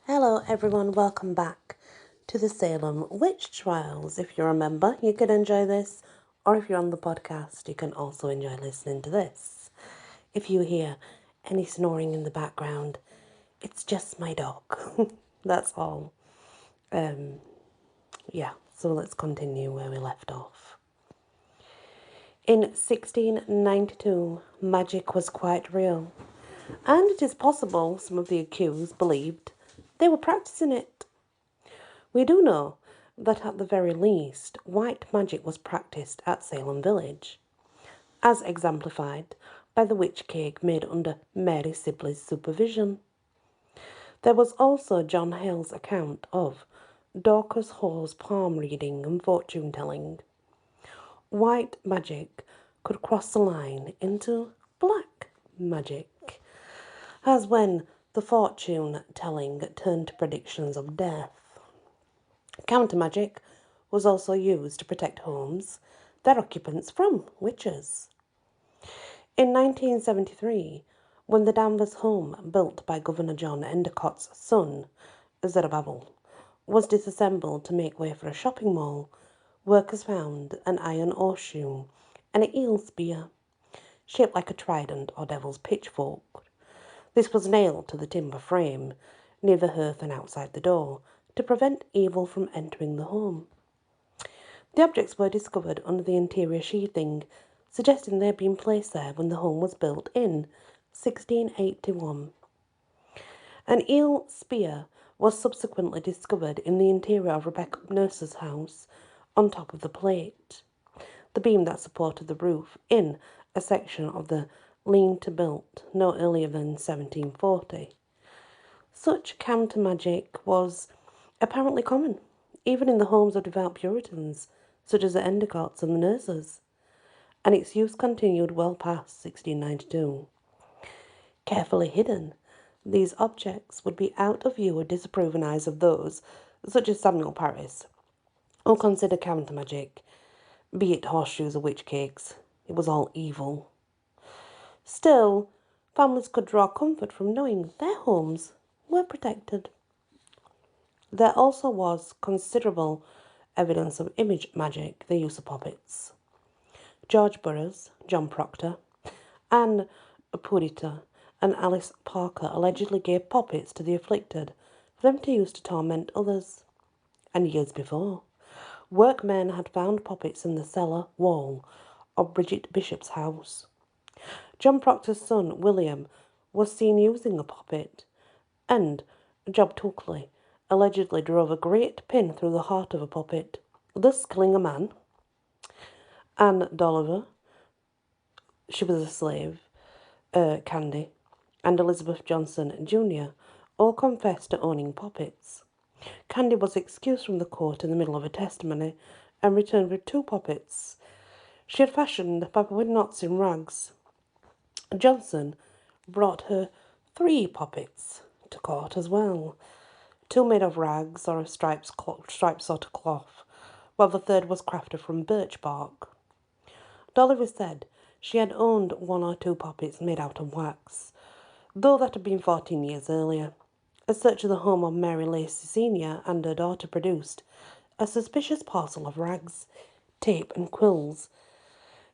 Hello everyone, welcome back to the Salem Witch Trials. If you're a member, you can enjoy this, or if you're on the podcast, you can also enjoy listening to this. If you hear any snoring in the background, it's just my dog. That's all. So let's continue where we left off. In 1692, magic was quite real, and it is possible some of the accused believed they were practicing it. We do know that at the very least, white magic was practiced at Salem village, as exemplified by the witch cake made under Mary Sibley's supervision. There was also John Hale's account of Dorcas Hall's palm reading and fortune telling. White magic could cross the line into black magic, as when the fortune telling turned to predictions of death. Counter magic was also used to protect homes, their occupants from witches. In 1973, when the Danvers home built by Governor John Endecott's son, Zerubbabel, was disassembled to make way for a shopping mall, workers found an iron horseshoe and an eel spear, shaped like a trident or devil's pitchfork. This was nailed to the timber frame near the hearth and outside the door to prevent evil from entering the home. The objects were discovered under the interior sheathing, suggesting they had been placed there when the home was built in 1681. An eel spear was subsequently discovered in the interior of Rebecca Nurse's house on top of the plate, the beam that supported the roof, in a section of the lean-to built no earlier than 1740. Such counter magic was apparently common, even in the homes of devout Puritans, such as the Endicotts and the Nurses, and its use continued well past 1692. Carefully hidden, these objects would be out of view or disapproving eyes of those, such as Samuel Parris, who considered counter magic, be it horseshoes or witch cakes, it was all evil. Still, families could draw comfort from knowing their homes were protected. There also was considerable evidence of image magic, the use of puppets. George Burroughs, John Proctor, Anne Purita, and Alice Parker allegedly gave puppets to the afflicted for them to use to torment others. And years before, workmen had found puppets in the cellar wall of Bridget Bishop's house. John Proctor's son, William, was seen using a puppet, and Job Tuckley allegedly drove a great pin through the heart of a puppet, thus killing a man. Anne Dolliver, she was a slave, Candy, and Elizabeth Johnson Jr. all confessed to owning puppets. Candy was excused from the court in the middle of a testimony and returned with 2 puppets. She had fashioned papillon knots in rags. Johnson brought her 3 puppets to court as well, 2 made of rags or a striped sort of cloth, while the third was crafted from birch bark. Dolliver said she had owned 1 or 2 puppets made out of wax, though that had been 14 years earlier. A search of the home of Mary Lacey Sr. and her daughter produced a suspicious parcel of rags, tape and quills,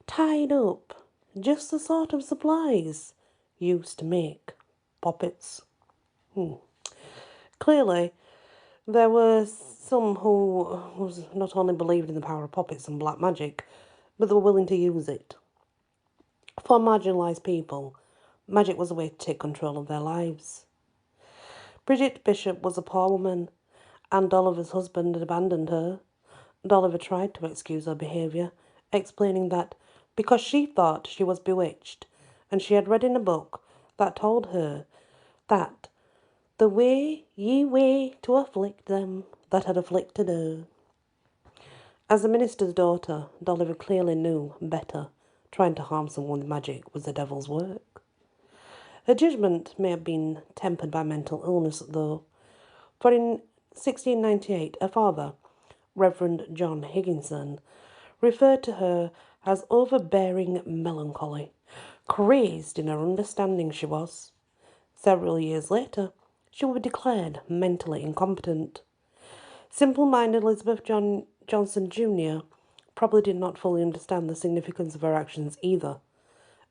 tied up, just the sort of supplies used to make puppets. Clearly, there were some who not only believed in the power of puppets and black magic, but they were willing to use it. For marginalised people, magic was a way to take control of their lives. Bridget Bishop was a poor woman, and Dolliver's husband had abandoned her. Dolliver tried to excuse her behaviour, explaining that because she thought she was bewitched, and she had read in a book that told her that the way ye way to afflict them that had afflicted her. As a minister's daughter, Dolliver clearly knew better. Trying to harm someone with magic was the devil's work. Her judgment may have been tempered by mental illness, though, for in 1698 her father, Reverend John Higginson, referred to her as overbearing melancholy. Crazed in her understanding she was. Several years later, she would be declared mentally incompetent. Simple-minded Elizabeth Johnson Jr. probably did not fully understand the significance of her actions either.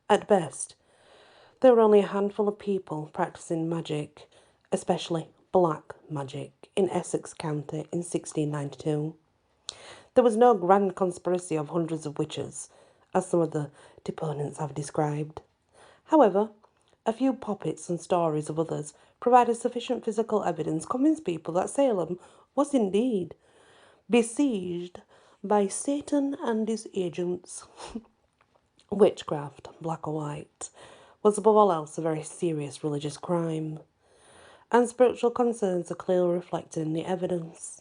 At best, there were only a handful of people practicing magic, especially black magic, in Essex County in 1692. There was no grand conspiracy of hundreds of witches, as some of the deponents have described. However, a few poppets and stories of others provided sufficient physical evidence to convince people that Salem was indeed besieged by Satan and his agents. Witchcraft, black or white, was above all else a very serious religious crime, and spiritual concerns are clearly reflected in the evidence.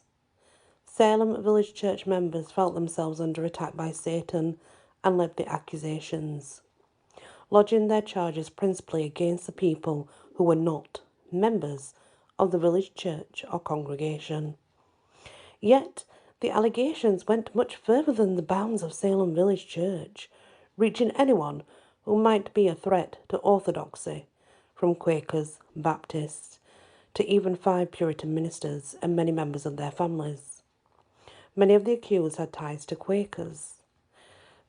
Salem village church members felt themselves under attack by Satan and led the accusations, lodging their charges principally against the people who were not members of the village church or congregation. Yet, the allegations went much further than the bounds of Salem village church, reaching anyone who might be a threat to orthodoxy, from Quakers, Baptists, to even 5 Puritan ministers and many members of their families. Many of the accused had ties to Quakers.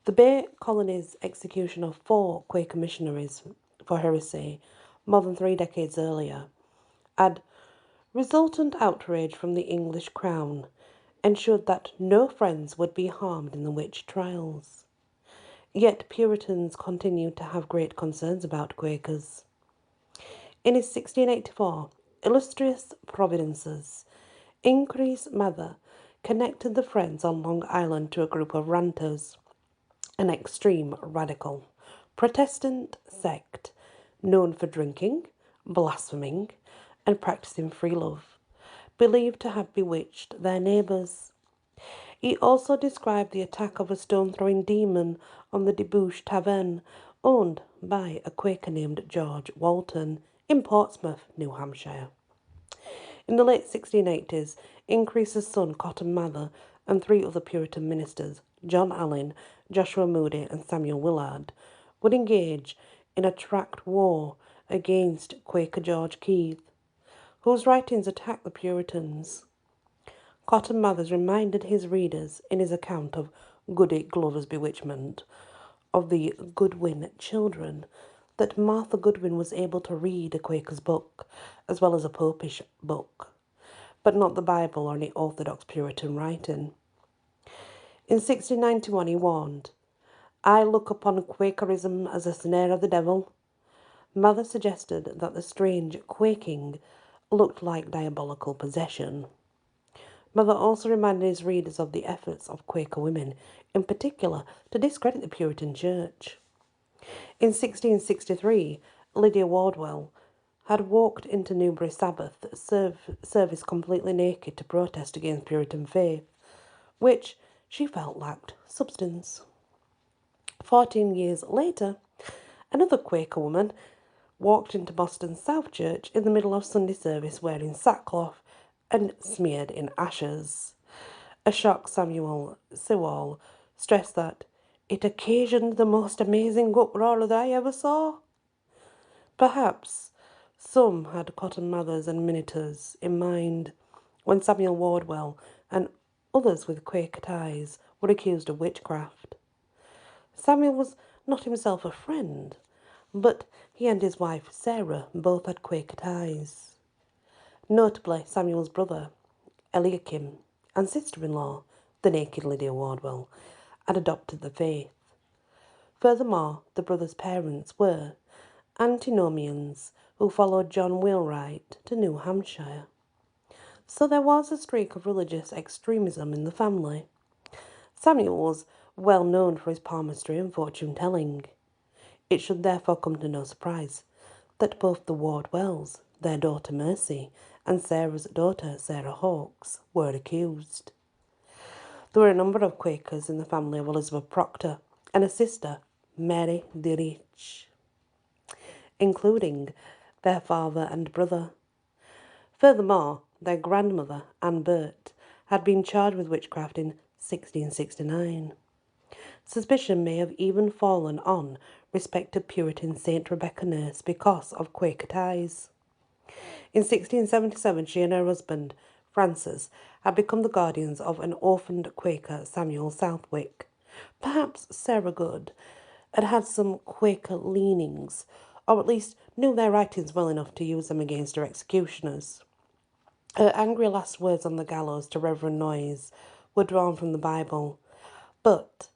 The Bay Colony's execution of 4 Quaker missionaries for heresy more than 3 decades earlier had resultant outrage from the English crown ensured that no Friends would be harmed in the witch trials. Yet Puritans continued to have great concerns about Quakers. In his 1684 Illustrious Providences, Increase Mather connected the Friends on Long Island to a group of ranters, an extreme radical Protestant sect known for drinking, blaspheming, and practicing free love, believed to have bewitched their neighbours. He also described the attack of a stone-throwing demon on the Debouche Tavern, owned by a Quaker named George Walton in Portsmouth, New Hampshire. In the late 1680s, Increase's son Cotton Mather and 3 other Puritan ministers, John Allen, Joshua Moody, and Samuel Willard, would engage in a tract war against Quaker George Keith, whose writings attacked the Puritans. Cotton Mather reminded his readers in his account of Goody Glover's bewitchment of the Goodwin children that Martha Goodwin was able to read a Quaker's book as well as a Popish book, but not the Bible or any orthodox Puritan writing. In 1691 he warned, "I look upon Quakerism as a snare of the devil." Mather suggested that the strange quaking looked like diabolical possession. Mather also reminded his readers of the efforts of Quaker women, in particular, to discredit the Puritan Church. In 1663, Lydia Wardwell had walked into Newbury Sabbath service completely naked to protest against Puritan faith, which she felt lacked substance. 14 years later, another Quaker woman walked into Boston's South Church in the middle of Sunday service wearing sackcloth and smeared in ashes. A shocked Samuel Sewall stressed that it occasioned the most amazing uproar that I ever saw. Perhaps some had Cotton Mathers and Miniters in mind when Samuel Wardwell and others with Quaker ties were accused of witchcraft. Samuel was not himself a friend, but he and his wife Sarah both had Quaker ties. Notably, Samuel's brother, Eliakim, and sister-in-law, the naked Lydia Wardwell, had adopted the faith. Furthermore, the brother's parents were antinomians who followed John Wheelwright to New Hampshire. So there was a streak of religious extremism in the family. Samuel was well known for his palmistry and fortune-telling. It should therefore come to no surprise that both the Wardwells, their daughter Mercy, and Sarah's daughter Sarah Hawkes were accused. There were a number of Quakers in the family of Elizabeth Proctor and a sister, Mary de Rich, including their father and brother. Furthermore, their grandmother, Anne Burt, had been charged with witchcraft in 1669. Suspicion may have even fallen on respected Puritan Saint Rebecca Nurse because of Quaker ties. In 1677, she and her husband, Francis, had become the guardians of an orphaned Quaker, Samuel Southwick. Perhaps Sarah Good had had some Quaker leanings, or at least knew their writings well enough to use them against her executioners. Her angry last words on the gallows to Reverend Noyes were drawn from the Bible, but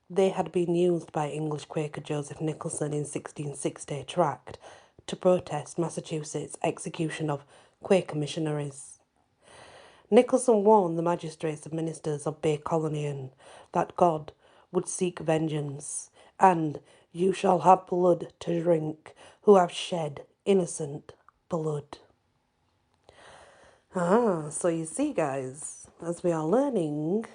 they had been used by English Quaker Joseph Nicholson in 1660 tract to protest Massachusetts' execution of Quaker missionaries. Nicholson warned the magistrates and ministers of Bay Colony that God would seek vengeance, and you shall have blood to drink who have shed innocent blood. So you see, guys, as we are learning,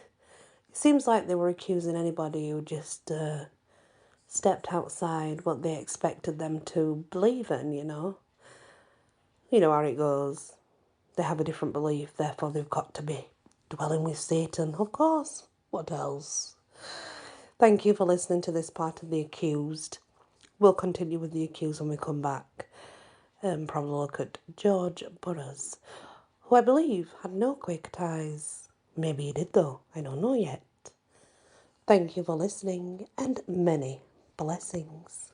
it seems like they were accusing anybody who just stepped outside what they expected them to believe in, you know. You know how it goes. They have a different belief, therefore they've got to be dwelling with Satan. Of course. What else? Thank you for listening to this part of The Accused. We'll continue with The Accused when we come back. Probably look at George Burroughs, who I believe had no Quaker ties. Maybe he did though, I don't know yet. Thank you for listening, and many blessings.